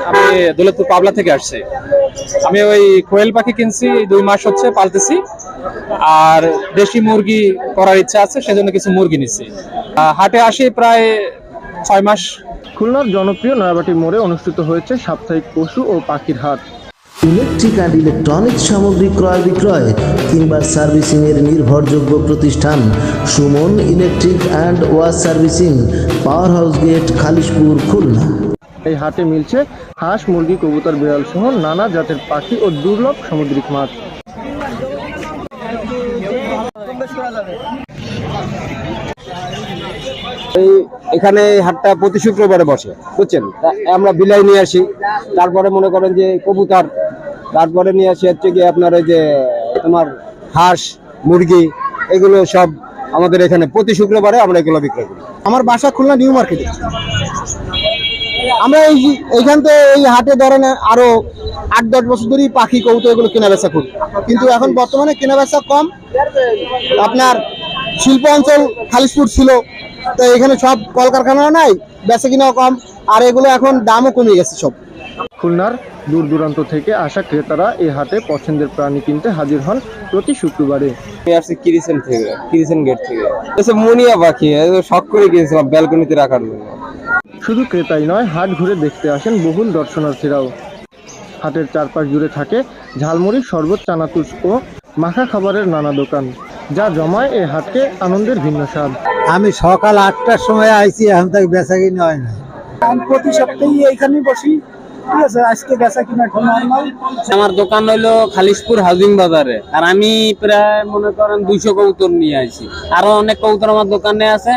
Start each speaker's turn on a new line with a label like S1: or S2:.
S1: আমি দৌলতপুর পাবলা থেকে আসছি। আমি ওই কোয়েল পাখি কিনছি, 2 মাস হচ্ছে পালতেছি। আর দেশি মুরগি করার ইচ্ছা আছে, সেজন্য কিছু মুরগি নিচ্ছি। হাটে আসি প্রায় 6 মাস।
S2: খুলনার জনপ্রিয় নয়াবাটি মোড়ে অনুষ্ঠিত হয়েছে সাপ্তাহিক পশু ও পাখির হাট।
S3: ইলেকট্রিক অ্যান্ড ইলেকট্রনিক্স সামগ্রী ক্রয় বিক্রয় কিংবা সার্ভিসিং এর নির্ভরযোগ্য প্রতিষ্ঠান Suman electric and wash servicing, power house gate, Khalishpur, Khulna.
S2: এই হাটে মিলছে হাঁস, মুরগি, কবুতর, বিড়াল সহ নানা জাতের পাখি ও দুর্লভ সামুদ্রিক মাছ।
S4: এখানে হাটটা প্রতি শুক্রবারে বসে, বুঝছেন। আমরা বিলাই নিয়ে আসি, তারপরে মনে করেন যে কবুতর, তারপরে নিয়ে আসি হচ্ছে গিয়ে আপনার ওই যে তোমার হাঁস, মুরগি, এগুলো সব আমাদের এখানে প্রতি শুক্রবারে আমরা এগুলো বিক্রয় করি। আমার বাসা খুলনা নিউ মার্কেটে। আমরা এইখান থেকে এই হাটে ধরেন আরো 8-10 বছর ধরেই পাখি, কবুতর এগুলো কেনা বেচা করি, কিন্তু এখন বর্তমানে কেনা বেচা কম। আপনার শিল্প অঞ্চল খালিশপুর ছিল, তো এখানে সব কলকারখানা নাই, বেচা কিনাও কম, আর এগুলো এখন দামও কমে গেছে সব।
S2: খুলনার দূর দূরান্ত থেকে আসা ক্রেতারা এই হাটে পছন্দের প্রাণী কিনতে হাজির হন প্রতি শুক্রবারে।
S4: আমি আসছি কিরিসেন গেট থেকে। মুনিয়া পাখি শখ করে কিনেছিলাম ব্যালকনিতে রাখার জন্য।
S2: শুধু ক্রেতাই নয়, হাট ঘুরে দেখতে আসেন বহুল দর্শনার্থীরাও। হাটের চারপাশ জুড়ে থাকে ঝালমুড়ি, শরবত, চানাচুর ও মাখা খাবারের নানা দোকান, যা জমায় এই হাটকে আনন্দের ভিন্ন স্বাদ।
S5: আমি সকাল 8টার সময় আইছি, এখন তাকে বেচা কিনা হয় না।
S6: আমি প্রতি সপ্তাহে এইখানে বসি, ঠিক আছে। আজকে বেচা কিনা একটু নরমাল।
S4: আমার দোকান হইলো খালিশপুর হাউজিং বাজারে, আর আমি প্রায় মনে করেন 200 কবুতর নিয়ে আসি। আরো অনেক কবুতর আমার দোকানে আছে।